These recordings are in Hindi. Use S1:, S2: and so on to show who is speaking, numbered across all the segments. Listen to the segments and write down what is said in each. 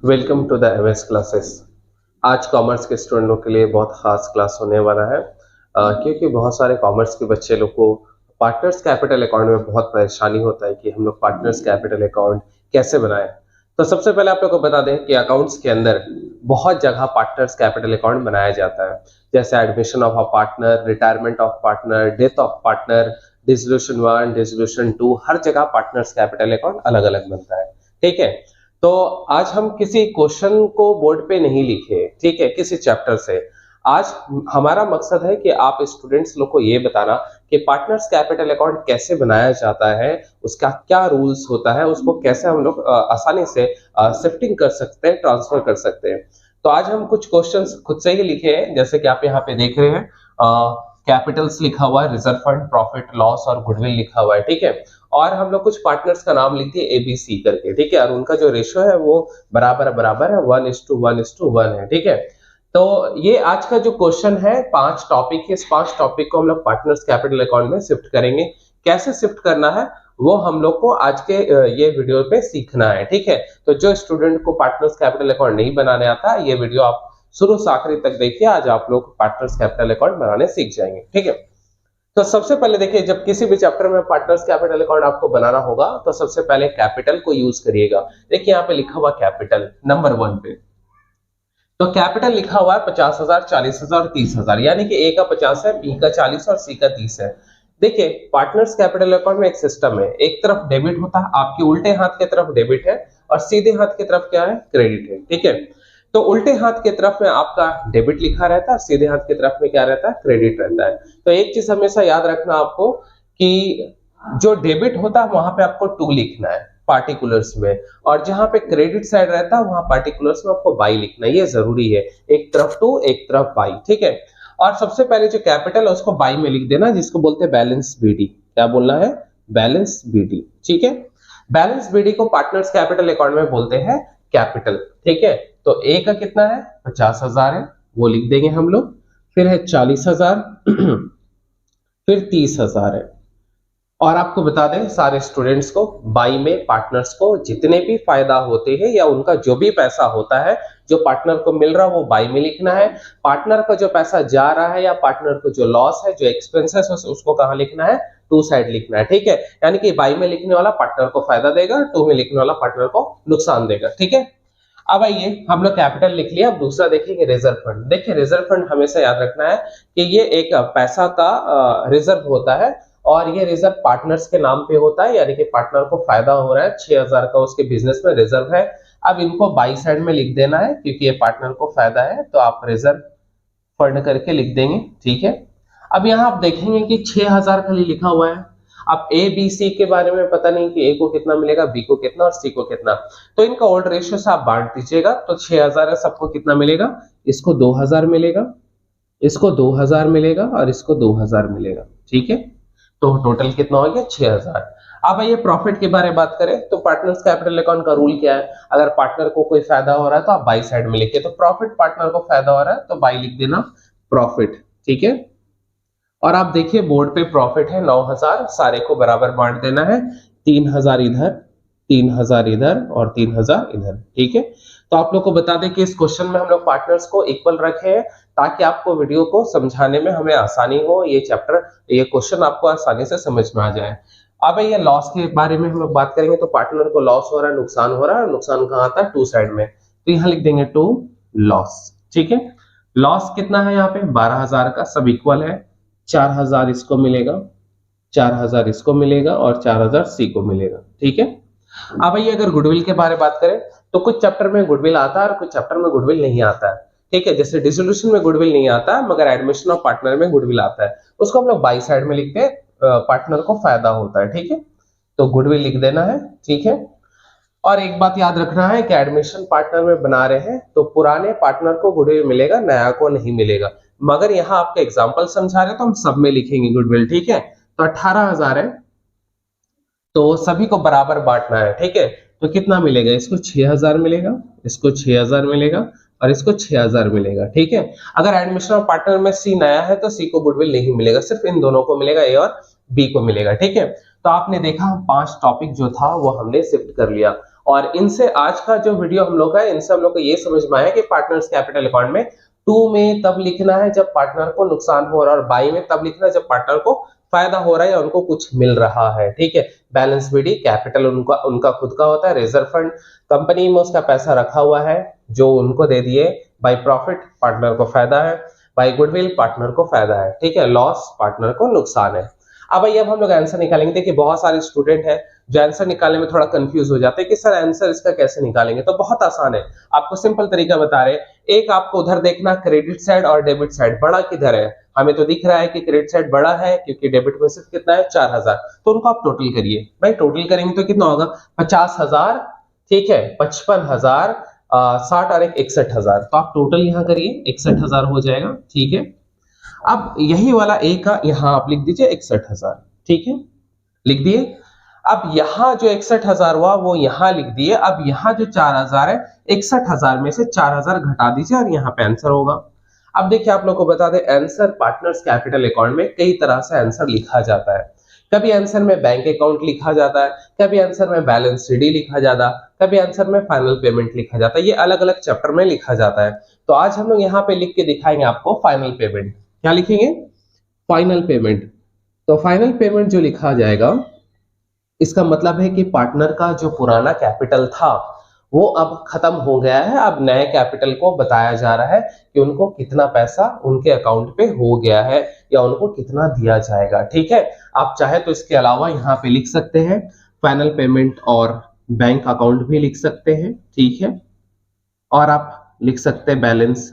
S1: Welcome to the MS classes. आज कॉमर्स के स्टूडेंटों के लिए बहुत खास क्लास होने वाला है क्योंकि बहुत सारे कॉमर्स के बच्चे लोग को पार्टनर्स कैपिटल अकाउंट में बहुत परेशानी होता है कि हम लोग पार्टनर्स कैपिटल अकाउंट कैसे बनाएं। तो सबसे पहले आप लोग को बता दें कि अकाउंट्स के अंदर बहुत जगह पार्टनर्स कैपिटल अकाउंट बनाया जाता है, जैसे admission of a partner, retirement of partner, death of partner, dissolution 1, dissolution 2, हर जगह पार्टनर्स कैपिटल अकाउंट अलग अलग बनता है। ठीक है, तो आज हम किसी क्वेश्चन को बोर्ड पे नहीं लिखे, ठीक है, किसी चैप्टर से। आज हमारा मकसद है कि आप स्टूडेंट्स लोग को ये बताना कि पार्टनर्स कैपिटल अकाउंट कैसे बनाया जाता है, उसका क्या रूल्स होता है, उसको कैसे हम लोग आसानी से शिफ्टिंग कर सकते हैं, ट्रांसफर कर सकते हैं। तो आज हम कुछ क्वेश्चंस खुद से ही लिखे हैं, जैसे कि आप यहाँ पे देख रहे हैं। कैपिटल्स लिखा हुआ है, रिजर्व फंड, प्रॉफिट लॉस और गुडविल लिखा हुआ है, ठीक है। और हम लोग कुछ पार्टनर्स का नाम लिख दिए ABC करके, ठीक है, और उनका जो रेशियो है वो बराबर बराबर है, 1:1:1 है, ठीक है। तो ये आज का जो क्वेश्चन है, 5 टॉपिक है, इस 5 टॉपिक को हम लोग पार्टनर्स कैपिटल अकाउंट में शिफ्ट करेंगे। कैसे शिफ्ट करना है वो हम लोग को आज के ये वीडियो पे सीखना है, ठीक है। तो जो स्टूडेंट को पार्टनर्स कैपिटल अकाउंट नहीं बनाने आता, ये वीडियो आप शुरू से आखिरी तक देखिए, आज आप लोग पार्टनर्स कैपिटल अकाउंट बनाने सीख जाएंगे, ठीक है। तो सबसे पहले देखिए, जब किसी भी चैप्टर में पार्टनर्स कैपिटल अकाउंट आपको बनाना होगा तो सबसे पहले कैपिटल को यूज करिएगा। देखिए यहाँ पे लिखा हुआ कैपिटल नंबर 1 पे, तो कैपिटल लिखा हुआ है 50,000, 40,000 और 30,000, यानी कि A का 50 है, B का 40 और C का 30 है। देखिए पार्टनर्स कैपिटल अकाउंट में एक सिस्टम है, एक तरफ डेबिट होता है, आपके उल्टे हाथ की तरफ डेबिट है और सीधे हाथ की तरफ क्या है, क्रेडिट है, ठीक है। तो उल्टे हाथ की तरफ में आपका डेबिट लिखा रहता है, सीधे हाथ की तरफ में क्या रहता है, क्रेडिट रहता है। तो एक चीज हमेशा याद रखना आपको कि जो डेबिट होता है वहां पे आपको 2 लिखना है पार्टिकुलर्स में, और जहां पे क्रेडिट साइड रहता है वहां पार्टिकुलर्स में आपको बाई लिखना है, ये जरूरी है, एक तरफ 2 एक तरफ बाई, ठीक है। और सबसे पहले जो कैपिटल है उसको बाई में लिख देना, जिसको बोलते हैं बैलेंस BD। क्या बोलना है, बैलेंस BD, ठीक है। बैलेंस BD को पार्टनर्स कैपिटल अकाउंट में बोलते हैं कैपिटल, ठीक है। तो A का कितना है, 50,000 है, वो लिख देंगे हम लोग। फिर है 40,000 फिर 30,000 है। और आपको बता दें सारे स्टूडेंट्स को, बाई में पार्टनर्स को जितने भी फायदा होते हैं या उनका जो भी पैसा होता है जो पार्टनर को मिल रहा है वो बाई में लिखना है। पार्टनर का जो पैसा जा रहा है या पार्टनर को जो लॉस है, जो एक्सपेंसेस है, उसको कहां लिखना है, 2 साइड लिखना है, ठीक है। यानी कि बाई में लिखने वाला पार्टनर को फायदा देगा, 2 में लिखने वाला पार्टनर को नुकसान देगा, ठीक है। अब आइए, हम लोग कैपिटल लिख लिया, अब दूसरा देखेंगे रिजर्व फंड। देखिए रिजर्व फंड हमेशा याद रखना है कि ये एक पैसा का रिजर्व होता है और ये रिजर्व पार्टनर्स के नाम पे होता है, यानी कि पार्टनर को फायदा हो रहा है, 6,000 का उसके बिजनेस में रिजर्व है। अब इनको बाई साइड में लिख देना है क्योंकि ये पार्टनर को फायदा है, तो आप रिजर्व फंड करके लिख देंगे, ठीक है। अब यहाँ आप देखेंगे कि 6,000 खाली लिखा हुआ है। अब ABC के बारे में पता नहीं कि A को कितना मिलेगा, B को कितना और C को कितना, तो इनका ओल्ड रेशियो से आप बांट दीजिएगा। तो 6,000 है, सबको कितना मिलेगा, इसको 2,000 मिलेगा, इसको 2,000 मिलेगा और इसको 2,000 मिलेगा, ठीक है। तो टोटल कितना हो गया, 6,000। अब ये प्रॉफिट के बारे में बात करें तो पार्टनर्स कैपिटल अकाउंट का रूल क्या है, अगर पार्टनर को कोई फायदा हो रहा है तो आप बाई साइड में लिखिए। तो प्रॉफिट, पार्टनर को फायदा हो रहा है तो बाई लिख देना, प्रॉफिट, ठीक है। और आप देखिए बोर्ड पे प्रॉफिट है 9,000, सारे को बराबर बांट देना है, 3,000 इधर, 3,000 इधर और 3,000 इधर, ठीक है। तो आप लोग को बता दें कि इस क्वेश्चन में हम लोग पार्टनर्स को इक्वल रखे हैं ताकि आपको वीडियो को समझाने में हमें आसानी हो, ये चैप्टर, ये क्वेश्चन आपको आसानी से समझ में आ जाए। अब ये लॉस के बारे में हम लोग बात करेंगे, तो पार्टनर को लॉस हो रहा है, नुकसान हो रहा है, नुकसान कहाँ आता है, 2 साइड में, तो यहाँ लिख देंगे 2 लॉस, ठीक है। लॉस कितना है यहाँ पे, 12,000 का, सब इक्वल है, 4,000 इसको मिलेगा, 4,000 इसको मिलेगा और 4,000 C को मिलेगा, ठीक है। अब ये अगर गुडविल के बारे में बात करें तो कुछ चैप्टर में गुडविल आता है और कुछ चैप्टर में गुडविल नहीं आता है, ठीक है। जैसे डिसोल्यूशन में गुडविल नहीं आता है मगर एडमिशन ऑफ पार्टनर में गुडविल आता है, उसको हम लोग बाई साइड में लिखते हैं, पार्टनर को फायदा होता है, ठीक है। तो गुडविल लिख देना है, ठीक है। और एक बात याद रखना है कि एडमिशन पार्टनर में बना रहे हैं तो पुराने पार्टनर को गुडविल मिलेगा, नया को नहीं मिलेगा। मगर यहाँ आपका एग्जांपल समझा रहे तो हम सब में लिखेंगे गुडविल, ठीक है। तो 18,000 है, तो सभी को बराबर बांटना है, ठीक है। तो कितना मिलेगा, इसको 6,000 मिलेगा, इसको 6,000 मिलेगा और इसको 6,000 मिलेगा, ठीक है। अगर एडमिशन ऑफ पार्टनर में C नया है तो C को गुडविल नहीं मिलेगा, सिर्फ इन दोनों को मिलेगा, A और B को मिलेगा, ठीक है। तो आपने देखा 5 टॉपिक जो था वो हमने शिफ्ट कर लिया। और इनसे आज का जो वीडियो हम लोग का है, इनसे हम लोग को ये समझ में आया कि पार्टनर्स कैपिटल अकाउंट में 2 में तब लिखना है जब पार्टनर को नुकसान हो रहा है, और बाई में तब लिखना है जब पार्टनर को फायदा हो रहा है या उनको कुछ मिल रहा है। ठीक है, बैलेंस बीडी कैपिटल उनका उनका खुद का होता है, रिजर्व फंड कंपनी में उसका पैसा रखा हुआ है जो उनको दे दिए, बाय प्रॉफिट पार्टनर को फायदा है, बाय गुडविल पार्टनर को फायदा है। ठीक है, लॉस पार्टनर को नुकसान है। अब हम लोग आंसर निकालेंगे। देखिए बहुत सारे स्टूडेंट है जो आंसर निकालने में थोड़ा कंफ्यूज हो जाते हैं कि सर आंसर इसका कैसे निकालेंगे, तो बहुत आसान है, आपको सिंपल तरीका बता रहे हैं। एक आपको उधर देखना क्रेडिट साइड और डेबिट साइड, बड़ा किधर है, हमें तो दिख रहा है कि क्रेडिट साइड बड़ा है क्योंकि डेबिट में सिर्फ कितना है 4000, तो उनको आप टोटल करिए। भाई टोटल करेंगे तो कितना होगा 50,000, ठीक है 55,000, 60 और 61,000, तो आप टोटल यहाँ करिए 61,000 हो जाएगा। ठीक है, अब यही वाला ए का यहाँ आप लिख दीजिए 61,000। ठीक है, लिख दिए। अब यहाँ जो 61,000 हुआ वो यहाँ लिख दिए। अब यहाँ जो 4000 है, 61,000 में से 4000 घटा दीजिए और यहाँ पे आंसर होगा। अब देखिए आप लोग को बता दें, आंसर पार्टनर्स कैपिटल अकाउंट में कई तरह से आंसर लिखा जाता है। कभी आंसर में बैंक अकाउंट लिखा जाता है, कभी आंसर में बैलेंस सीडी लिखा जाता है, कभी आंसर में फाइनल पेमेंट लिखा जाता है। ये अलग अलग चैप्टर में लिखा जाता है। तो आज हम लोग यहाँ पे लिख के दिखाएंगे आपको फाइनल पेमेंट। क्या लिखेंगे? Final payment. तो फाइनल पेमेंट जो लिखा जाएगा, इसका मतलब है कि पार्टनर का जो पुराना कैपिटल था वो अब खत्म हो गया है। अब नए कैपिटल को बताया जा रहा है कि उनको कितना पैसा उनके अकाउंट पे हो गया है या उनको कितना दिया जाएगा। ठीक है, आप चाहे तो इसके अलावा यहाँ पे लिख सकते हैं फाइनल पेमेंट और बैंक अकाउंट भी लिख सकते हैं। ठीक है, और आप लिख सकते हैं बैलेंस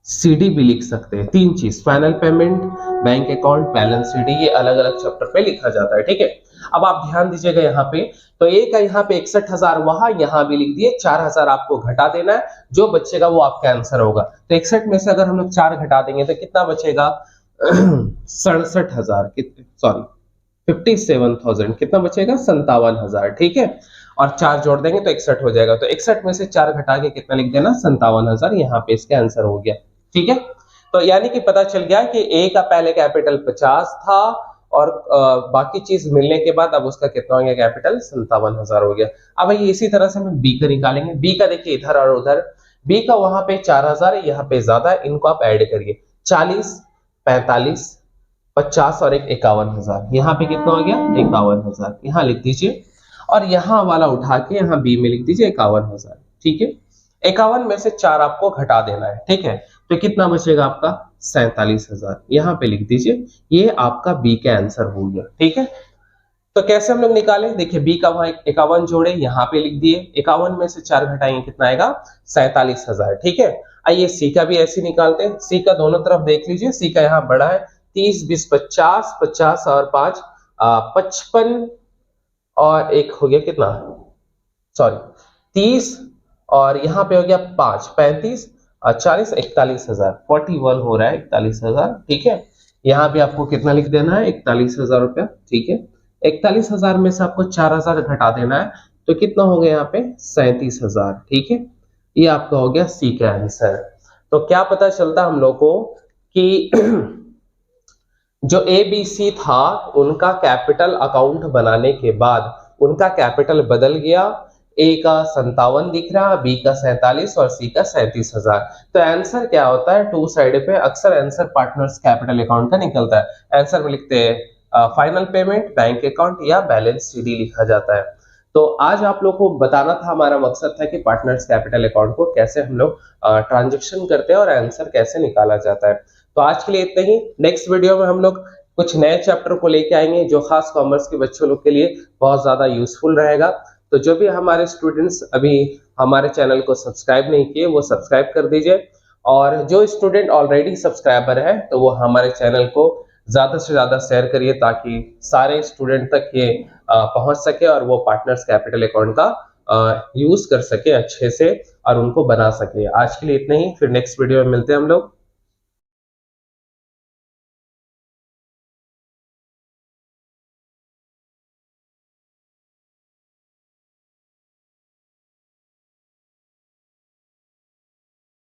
S1: सीडी भी लिख सकते हैं। तीन चीज, final payment, bank account, balance CD, ये अलग अलग चैप्टर पे लिखा जाता है। ठीक है, अब आप ध्यान दीजिएगा यहाँ पे, तो ए का यहाँ पे 61,000 वहां, यहाँ भी लिख दिए, 4000 आपको घटा देना है, जो बचेगा वो आपका आंसर होगा। तो 61 में से अगर हम लोग 4 घटा देंगे तो कितना बचेगा 67,000, सॉरी 57,000, कितना बचेगा 57,000। ठीक है, और 4 जोड़ देंगे तो 61 हो जाएगा। तो 61 में से 4 घटा के कितना लिख देना 57,000, यहाँ पे इसका आंसर हो गया। ठीक है, तो यानी कि पता चल गया कि ए का पहले कैपिटल 50 था और बाकी चीज मिलने के बाद अब उसका कितना हो गया कैपिटल 57,000 हो गया। अब ये इसी तरह से हम बी का निकालेंगे। बी का देखिए इधर और उधर, बी का वहां पे 4000 है, यहाँ पे ज्यादा है, इनको आप ऐड करिए 40, 45, 50 और 51,000, यहाँ पे कितना हो गया 51,000, यहाँ लिख दीजिए। और यहाँ वाला उठा के यहाँ बी में लिख दीजिए 51,000। ठीक है, 51 में से 4 आपको घटा देना है। ठीक है, तो कितना बचेगा आपका 47,000, यहाँ पे लिख दीजिए। ये आपका बी का आंसर हो गया। ठीक है, तो कैसे हम लोग निकालें, देखिए बी का वहां 51 जोड़े, यहाँ पे लिख दिए, 51 में से 4 घटाएंगे कितना आएगा 47,000। ठीक है, आइए सी का भी ऐसे निकालते हैं। सी का दोनों तरफ देख लीजिए, सी का यहाँ बड़ा है 30, 20, 50, 50 और 5 55 और एक हो गया कितना, सॉरी 30 और यहाँ पे हो गया 5, 35 और 40, 41,000, 41 हो रहा है 41,000। ठीक है, यहाँ भी आपको कितना लिख देना है 41,000 रुपया। ठीक है, 41,000 में से आपको 4,000 घटा देना है, तो कितना हो गया यहाँ पे 37,000। ठीक है, ये आपका हो गया सी का आंसर। तो क्या पता चलता हम लोग को कि जो ए बी सी था उनका कैपिटल अकाउंट बनाने के बाद उनका कैपिटल बदल गया। ए का 57 दिख रहा, बी का 47 और सी का 37,000। तो आंसर क्या होता है, टू साइड पे अक्सर आंसर पार्टनर्स कैपिटल अकाउंट का निकलता है। आंसर में लिखते हैं फाइनल पेमेंट, बैंक अकाउंट या बैलेंस सीडी लिखा जाता है। तो आज आप लोग को बताना था, हमारा मकसद था कि पार्टनर्स कैपिटल अकाउंट को कैसे हम लोग ट्रांजेक्शन करते हैं और आंसर कैसे निकाला जाता है। तो आज के लिए इतना ही। नेक्स्ट वीडियो में हम लोग कुछ नए चैप्टर को लेके आएंगे जो खास कॉमर्स के बच्चों लोग के लिए बहुत ज्यादा यूजफुल रहेगा। तो जो भी हमारे स्टूडेंट्स अभी हमारे चैनल को सब्सक्राइब नहीं किए वो सब्सक्राइब कर दीजिए, और जो स्टूडेंट ऑलरेडी सब्सक्राइबर है तो वो हमारे चैनल को ज्यादा से ज्यादा शेयर करिए ताकि सारे स्टूडेंट तक ये पहुंच सके और वो पार्टनर्स कैपिटल अकाउंट का यूज कर सके अच्छे से और उनको बना सके। आज के लिए इतना ही, फिर नेक्स्ट वीडियो में मिलते हैं हम लोग।